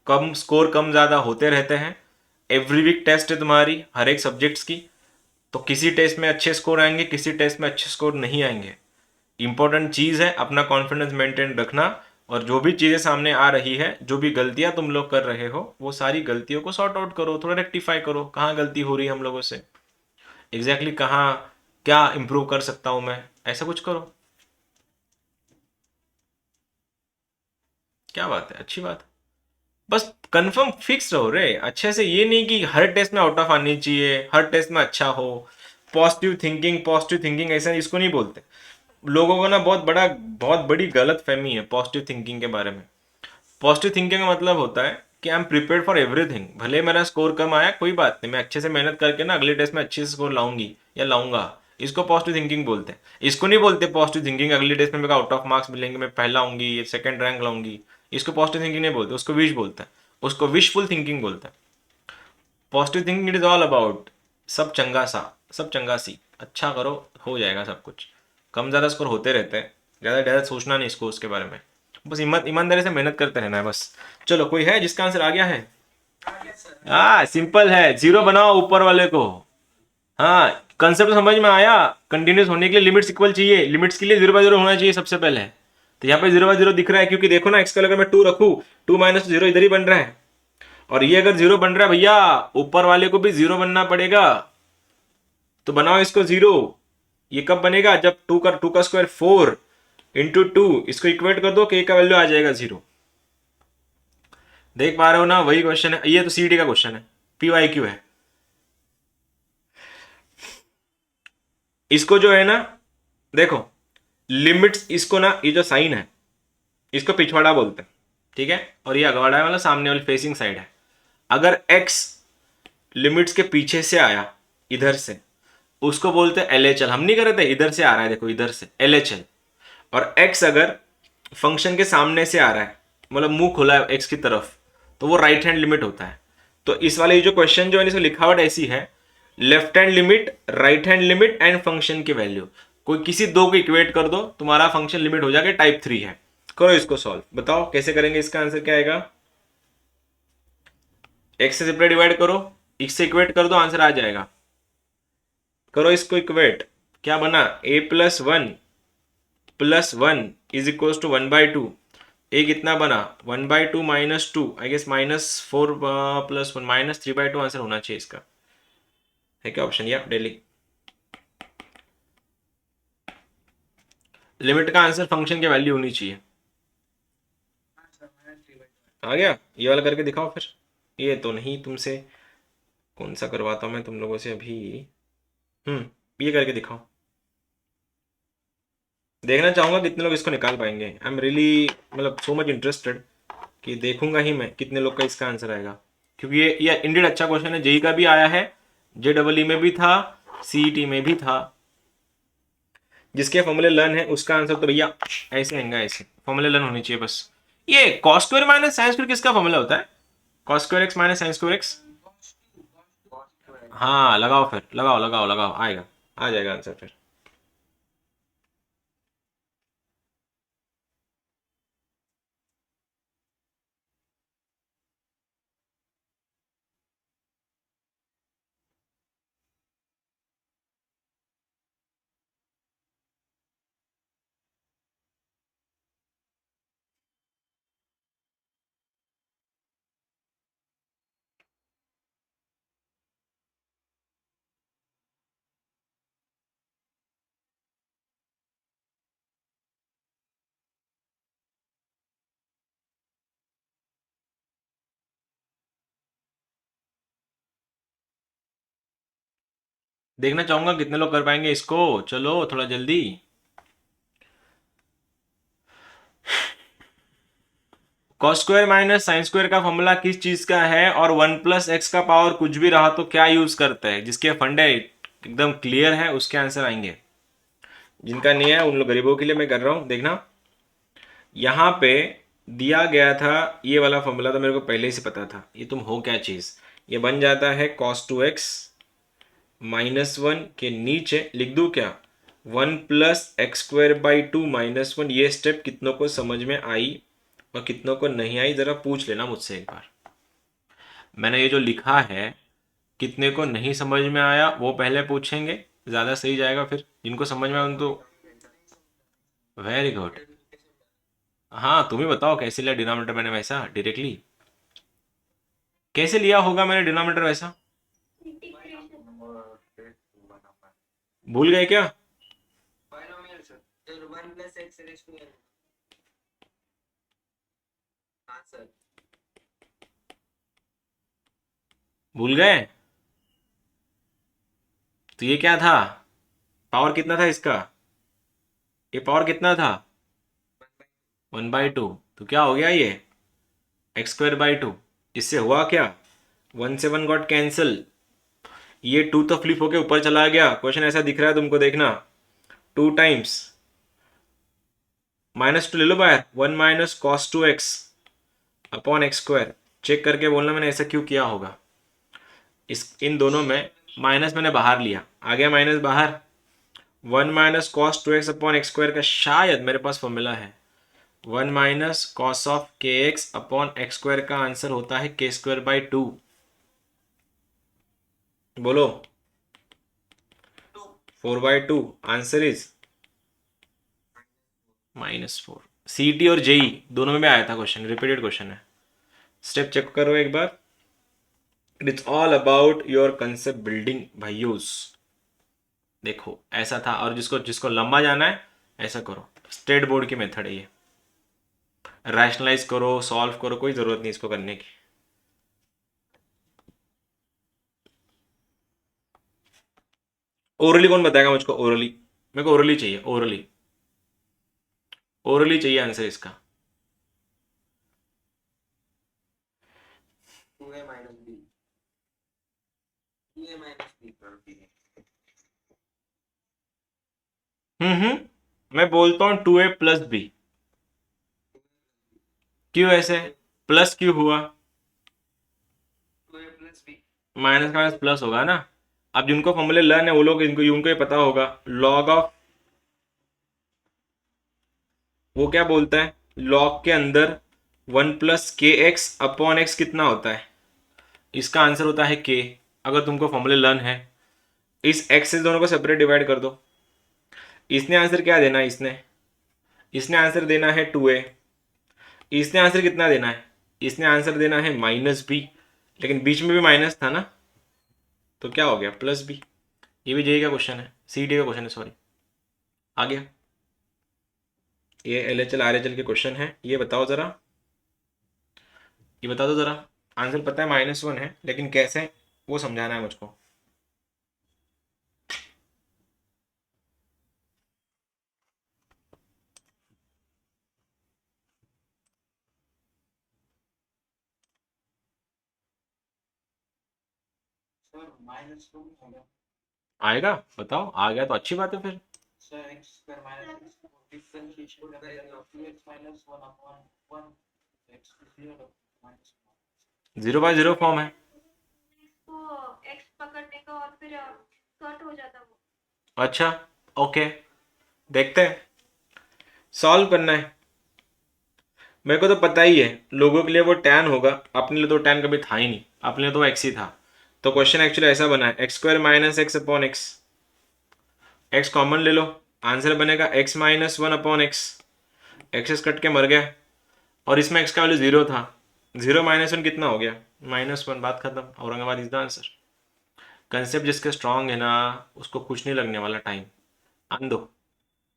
कम स्कोर कम ज़्यादा होते रहते हैं। एवरी वीक टेस्ट है तुम्हारी हर एक सब्जेक्ट्स की। तो किसी टेस्ट में अच्छे स्कोर आएंगे, किसी टेस्ट में अच्छे स्कोर नहीं आएंगे। इंपॉर्टेंट चीज़ है अपना कॉन्फिडेंस मेंटेन रखना। और जो भी चीज़ें सामने आ रही है, जो भी गलतियां तुम लोग कर रहे हो, वो सारी गलतियों को सॉर्ट आउट करो, थोड़ा रेक्टिफाई करो, कहाँ गलती हो रही है हम लोगों से, एग्जैक्टली कहाँ क्या इंप्रूव कर सकता हूँ मैं, ऐसा कुछ करो। क्या बात है, अच्छी बात है। बस कंफर्म फिक्स रहो रे अच्छे से। ये नहीं कि हर टेस्ट में आउट ऑफ आनी चाहिए, हर टेस्ट में अच्छा हो। पॉजिटिव थिंकिंग, पॉजिटिव थिंकिंग ऐसा इसको नहीं बोलते। लोगों को ना बहुत बड़ी गलत फहमी है पॉजिटिव थिंकिंग के बारे में। पॉजिटिव थिंकिंग का मतलब होता है कि I am prepared for everything. भले मेरा स्कोर कम आया कोई बात नहीं, मैं अच्छे से मेहनत करके ना अगले टेस्ट में अच्छे से स्कोर लाऊंगी या लाऊंगा। इसको पॉजिटिव थिंकिंग बोलते हैं। इसको नहीं बोलते पॉजिटिव थिंकिंग अगले टेस्ट में मेरे को आउट ऑफ मार्क्स मिलेंगे, मैं पहला आऊंगी, ये सेकंड रैंक लाऊंगी। इसको पॉजिटिव थिंकिंग नहीं बोलते, उसको विश बोलते हैं, उसको विशफुल थिंकिंग बोलते हैं। Positive thinking it is all about सब चंगा सा, सब चंगा सी, अच्छा करो हो जाएगा सब कुछ। कम ज़्यादा स्कोर होते रहते हैं, ज़्यादा सोचना नहीं इसको उसके बारे में, बस ईमानदारी से मेहनत करते रहना है बस। चलो कोई है जिसका आंसर आ गया है? हाँ सिंपल है, जीरो बनाओ ऊपर वाले को। हाँ कंसेप्ट समझ में आया। कंटिन्यूस होने के लिए लिमिट्स इक्वल चाहिए, लिमिट्स के लिए 0/0 होना चाहिए सबसे पहले। तो यहाँ पे 0/0 दिख रहा है क्योंकि देखो ना एक्स का अगर मैं 2 रखूँ, 2 - 0 इधर ही बन रहा है, और ये अगर 0 बन रहा है भैया, ऊपर वाले को भी 0 बनना पड़ेगा। तो बनाओ इसको 0। ये कब बनेगा? जब 2 का स्क्वायर 4 इंटू 2, इसको इक्वेट कर दो, के का वैल्यू आ जाएगा 0। देख पा रहे हो ना? वही क्वेश्चन है ये, तो सीडी का क्वेश्चन है, PYQ है। इसको जो है ना, देखो लिमिट्स, इसको ना ये जो साइन है इसको पिछवाड़ा बोलते हैं, ठीक है, और ये अगवाड़ा है, मतलब सामने वाली फेसिंग साइड है। अगर x लिमिट्स के पीछे से आया इधर से, उसको बोलते हैं LHL। हम नहीं कर रहे थे, इधर से आ रहा है, देखो इधर से LHL। और x अगर फंक्शन के सामने से आ रहा है, मतलब मुंह खुला है x की तरफ, तो वो राइट हैंड लिमिट होता है। तो इस वाले जो क्वेश्चन जो है इसमें लिखावट ऐसी है, left hand limit, right hand limit and function की वैल्यू, कोई किसी दो को इक्वेट कर दो, तुम्हारा फंक्शन लिमिट हो जाएगा, टाइप 3 है। करो इसको सॉल्व, बताओ कैसे करेंगे, इसका आंसर क्या आएगा? x से सेपरेट डिवाइड करो, x से इक्वेट कर दो, आंसर आ जाएगा। करो इसको इक्वेट, क्या बना? a+1 is equal to 1/2। ए कितना बना? 1/2 - 2, आई गेस -4 + 1 -3/2 आंसर होना चाहिए इसका। है क्या ऑप्शन? या डेली लिमिट का आंसर फंक्शन की वैल्यू होनी चाहिए। आ गया? ये वाला करके दिखाओ फिर। ये तो नहीं, तुमसे कौन सा करवाता हूँ मैं तुम लोगों से अभी। ये करके दिखाओ। देखना चाहूंगा कितने लोग इसको निकाल पाएंगे। आई एम रियली मतलब सो मच इंटरेस्टेड कि देखूंगा ही मैं कितने लोग का इसका आंसर आएगा, क्योंकि ये इंडेड अच्छा क्वेश्चन है। जेई का भी आया है, JEE में भी था, CET में भी था। जिसके फॉर्मूले लर्न है उसका आंसर तो भैया ऐसे आएगा, ऐसे फॉर्मूले लर्न होनी चाहिए बस। ये cos square minus sine square किसका फॉर्मूला होता है? cos square x minus sine square x। हाँ लगाओ फिर, लगाओ लगाओ लगाओ, आएगा, आ जाएगा आंसर फिर। देखना चाहूंगा कितने लोग कर पाएंगे इसको, चलो थोड़ा जल्दी। cos square minus sine square का फॉर्मूला किस चीज का है, और 1+x का पावर कुछ भी रहा तो क्या यूज करते हैं? जिसके फंडे एकदम क्लियर है उसके आंसर आएंगे, जिनका नहीं है उन लोग गरीबों के लिए मैं कर रहा हूं। देखना यहाँ पे दिया गया था ये वाला फॉर्मूला, तो मेरे को पहले से पता था। ये तुम हो क्या चीज, ये बन जाता है cos 2x -1 के नीचे लिख दूं क्या, 1+x²/2 -1। ये स्टेप कितनों को समझ में आई और कितनों को नहीं आई, जरा पूछ लेना मुझसे एक बार। मैंने ये जो लिखा है कितने को नहीं समझ में आया वो पहले पूछेंगे, ज्यादा सही जाएगा। फिर जिनको समझ में आया उन तो वेरी गुड। हाँ तुम ही बताओ कैसे लिया डिनोमिनेटर मैंने वैसा डायरेक्टली, कैसे लिया होगा मैंने डिनोमिनेटर वैसा? भूल गए क्या? बायनोमियल सर, तो 1+x²। हाँ सर। भूल गए? तो ये क्या था, पावर कितना था इसका? ये पावर कितना था? 1/2। तो क्या हो गया ये x² by 2। इससे हुआ क्या, 1 से 1 गॉट कैंसिल, ये 2 तो फ्लिप होके ऊपर चला गया, क्वेश्चन ऐसा दिख रहा है तुमको, देखना 2 टाइम्स -2 ले लो बाहर, 1 minus cos 2x upon x square. Check करके बोलना मैंने ऐसा क्यों किया होगा। इस इन दोनों में माइनस मैंने बाहर लिया, आ गया माइनस बाहर। 1 minus cos 2x upon x square का शायद मेरे पास फॉर्मूला है, 1 माइनस कॉस ऑफ के एक्स अपॉन एक्स स्क्वायर का आंसर होता है के स्क्वायर बाई 2। बोलो 4/2, आंसर इज -4। सीटी और जेई दोनों में भी आया था क्वेश्चन, रिपीटेड क्वेश्चन है। स्टेप चेक करो एक बार। It's all about your concept building भाइयोस। देखो ऐसा था, और जिसको जिसको लंबा जाना है ऐसा करो, स्टेट बोर्ड की मेथड है ये। रैशनलाइज करो, सॉल्व करो, कोई ज़रूरत नहीं इसको करने की। ओरली कौन बताएगा मुझको, ओरली मेरे को ओरली चाहिए, ओरली ओरली चाहिए आंसर इसका। 2a minus b 2a minus b कर दिए। मैं बोलता हूँ 2a प्लस बी। क्यों ऐसे, प्लस क्यों हुआ? 2a plus b माइनस का माइनस प्लस होगा ना। अब जिनको फॉर्मूले लर्न है वो लोग, इनको उनको ये पता होगा, लॉग ऑफ, वो क्या बोलता है, लॉग के अंदर 1 प्लस के एक्स अपॉन एक्स कितना होता है, इसका आंसर होता है के। अगर तुमको फॉर्मूले लर्न है, इस एक्स से दोनों को सेपरेट डिवाइड कर दो। इसने आंसर क्या देना है, इसने इसने आंसर देना है 2a। इसने आंसर कितना देना है, इसने आंसर देना है -b, लेकिन बीच में भी माइनस था ना, तो क्या हो गया +b। ये भी जेई का क्वेश्चन है, सीडी का क्वेश्चन है, सॉरी। आ गया, ये LHL RHL के क्वेश्चन है। ये बताओ ज़रा, ये बता दो ज़रा। आंसर पता है -1 है, लेकिन कैसे वो समझाना है मुझको। सर -2 होगा आएगा, बताओ, आ गया तो अच्छी बात है फिर। Sir x square minus x differentiation करेंगे तो 2x minus 1 upon 1 x to 0 minus 0/0 form है। इसको एक्स पकड़ने का और फिर कट हो जाता वो। अच्छा, ओके, देखते हैं, सॉल्व करना है। मेरे को तो पता ही है, लोगों के लिए वो tan होगा, अपने लिए तो tan कभी था ही नहीं, अपने लिए तो x ही था। तो क्वेश्चन एक्चुअली ऐसा बना है, x square minus x upon x, x common ले लो, आंसर बनेगा x minus 1 upon x. X's cut के मर गया, और इसमें x का वैल्यू 0 था, 0 -1 कितना हो गया, -1। बात खत्म, Aurangabad is the answer. Concept जिसके स्ट्रांग है ना, उसको कुछ नहीं लगने वाला टाइम। आन दो,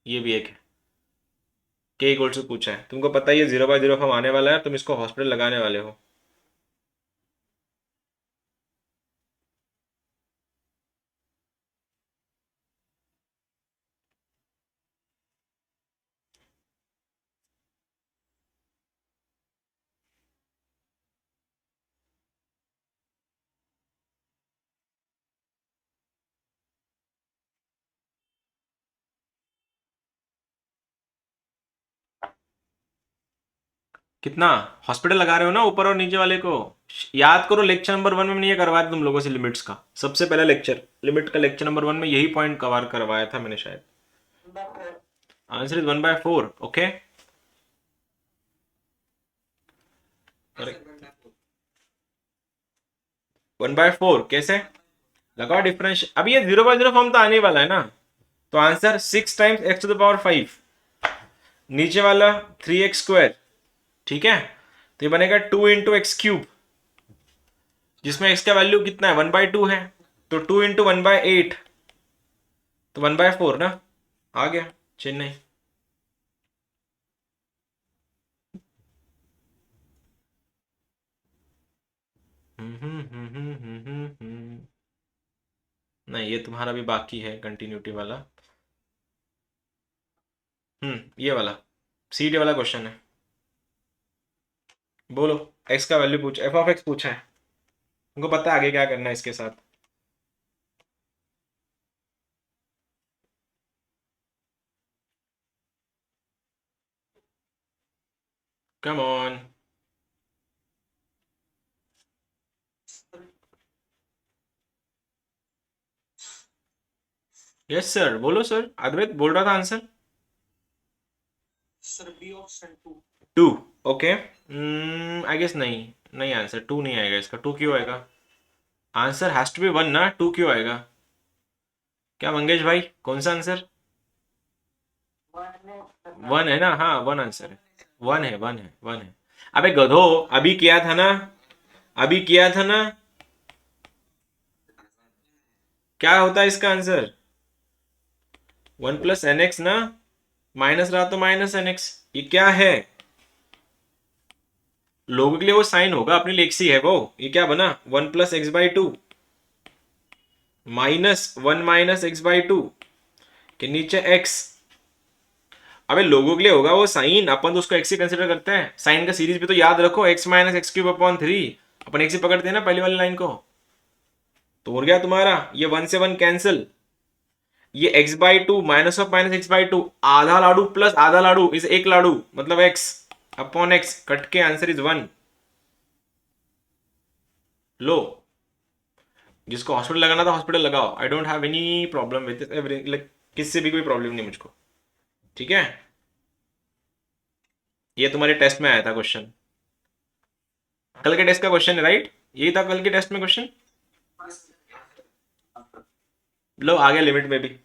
ये भी एक है। के इक्वल टू पूछा है, तुमको पता ही है 0/0 फॉर्म आने वाला है, तुम इसको हॉस्पिटल लगाने वाले हो। कितना हॉस्पिटल लगा रहे हो ना ऊपर और नीचे वाले को। याद करो, लेक्चर नंबर 1 में मैंने ये करवाया था तुम लोगों से, लिमिट्स का सबसे पहला लेक्चर, लिमिट का लेक्चर नंबर 1 में यही पॉइंट कवर करवाया था मैंने शायद। Answer is 1/4। ओके, करेक्ट, 1/4 कैसे लगाओ डिफरेंस। अब ये 0/0 फॉर्म तो आने वाला है ना, तो आंसर 6 टाइम्स x⁵, नीचे वाला 3x², ठीक है। तो ये बनेगा 2 × x³, जिसमें x का वैल्यू कितना है, 1/2 है, तो 2 × 1/8, तो 1/4 ना, आ गया चेन्नई। नहीं, ये तुम्हारा भी बाकी है कंटिन्यूटी वाला। ये वाला सीडी वाला क्वेश्चन है। बोलो, x का वैल्यू पूछ, f(x) पूछा है, तुमको पता है आगे क्या करना है इसके साथ। Come on. यस सर, बोलो सर। अद्वैत बोल रहा था answer sir b option 2। 2। Okay, I guess नहीं, नहीं आंसर 2 नहीं आएगा इसका। 2 क्यों आएगा? आंसर हैज टू बी 1 ना, 2 क्यों आएगा? क्या मंगेश भाई, कौन सा आंसर? 1 है ना? हाँ 1 आंसर है। 1 है, 1 है, 1 है। अबे गधो, अभी किया था ना, अभी किया था ना। क्या होता है इसका आंसर? 1 प्लस एन एक्स ना, माइनस रहा तो माइनस एन एक्स। ये क्या है? लोगों के लिए वो साइन होगा, अपने लिए एक्स ही है वो। ये क्या बना? 1 plus x by 2 minus 1 minus x by 2 के नीचे एक्स। अबे लोगों के लिए होगा वो साइन, अपन तो उसको एक्स ही कंसिडर करते हैं। साइन का सीरीज भी तो याद रखो, x minus x cube upon 3। अपन एक्स ही पकड़ते हैं ना पहली वाली लाइन को। तो हो गया तुम्हारा ये 1 से 1 कैंसिल। ये x by 2 minus of minus x by 2, आधा लाडू प्लस आधा लाडू इस एक लाडू, मतलब x अपॉन x, कट के आंसर इज 1। लो, जिसको हॉस्पिटल लगाना था हॉस्पिटल लगाओ। I don't have any problem with every, like किससे भी कोई प्रॉब्लम नहीं मुझको। ठीक है, ये तुम्हारे टेस्ट में आया था क्वेश्चन, कल के टेस्ट का क्वेश्चन है, राइट? यही था कल के टेस्ट में क्वेश्चन। लो आ गया लिमिट में भी।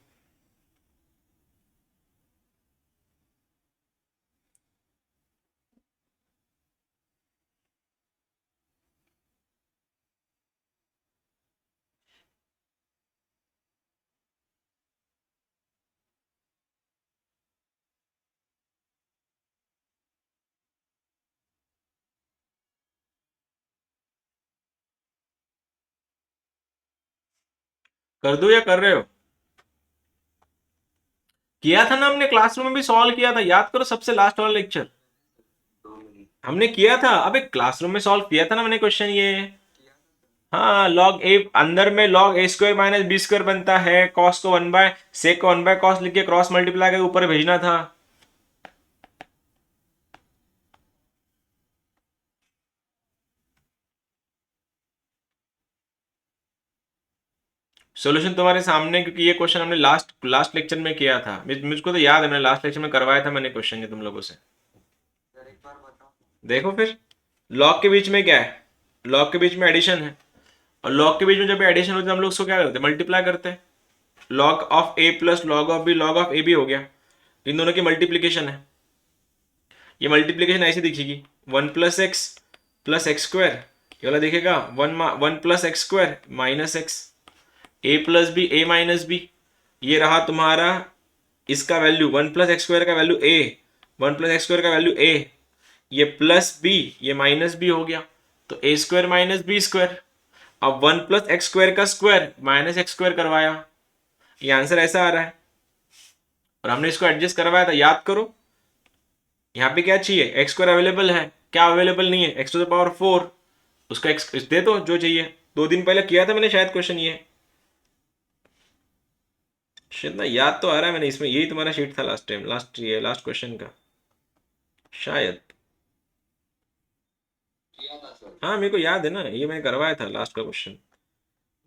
कर दो या कर रहे हो? किया था ना हमने, क्लासरूम में भी सॉल्व किया था, याद करो सबसे लास्ट वाला लेक्चर हमने किया था। अबे क्लासरूम में सॉल्व किया था ना मैंने क्वेश्चन ये। हाँ, लॉग ए अंदर में लॉग ए स्क्वायर माइनस बी स्क्वायर बनता है, कॉस को 1 बाय सेक को 1 बाय कॉस लिख के क्रॉस मल्टीप्लाई करके ऊपर भेजना था। सॉल्यूशन तुम्हारे सामने, क्योंकि ये क्वेश्चन हमने लास्ट लास्ट लेक्चर में किया था। मुझको तो याद है, मैंने लास्ट लेक्चर में करवाया था मैंने क्वेश्चन ये तुम लोगों से। सर एक बार बताओ। देखो फिर, लॉग के बीच में क्या है? लॉग के बीच में एडिशन है, और लॉग के बीच में जब एडिशन होती है हम लोग उसको क्या करते हैं? मल्टीप्लाई करते हैं। Log of a plus log of b, log of a b हो गया, इन दोनों की मल्टीप्लीकेशन है। ये मल्टीप्लीकेशन ऐसी दिखेगी, 1 प्लस एक्स स्क्वायर, ये वाला दिखेगा 1 plus x square minus x, a plus b a minus b. ये रहा तुम्हारा इसका वैल्यू 1 प्लस एक्स स्क्वायर का value a, 1 plus x square का वैल्यू ए, ये प्लस बी ये माइनस बी हो गया, तो a square minus b square. अब 1 प्लस एक्स स्क्वायर का स्क्वायर माइनस एक्स स्क्वायर करवाया, ये आंसर ऐसा आ रहा है। और हमने इसको एडजस्ट करवाया था, याद करो। यहाँ पे क्या चाहिए? एक्स स्क्वायर अवेलेबल है, क्या अवेलेबल नहीं है? एक्स टू द पावर 4, उसका एक्स दे दो जो चाहिए। 2 दिन पहले किया था मैंने शायद क्वेश्चन ये, शायद ना, याद तो आ रहा है मैंने, इसमें यही तुम्हारा शीट था लास्ट टाइम, लास्ट क्वेश्चन का शायद। याद आ सर। हाँ मेरे को याद है ना, ये मैंने करवाया था लास्ट का क्वेश्चन।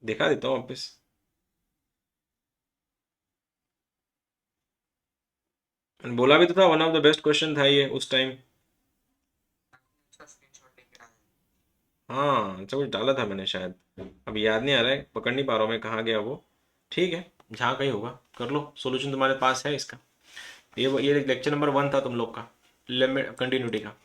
दिखा देता हूँ वापस। बोला भी तो था one of the best question था ये उस टाइम। उसका स्क्रीनशॉट लेके आया। हाँ अच्छा कुछ डाला था मैंने शायद, अब याद नहीं आ रहा है, पकड़ नहीं पा रहा हूँ मैं कहाँ गया वो। ठीक है, जहाँ कहीं होगा कर लो, सॉल्यूशन तुम्हारे पास है इसका। ये लेक्चर नंबर 1 था तुम लोग का, लिमिट कंटिन्यूटी का।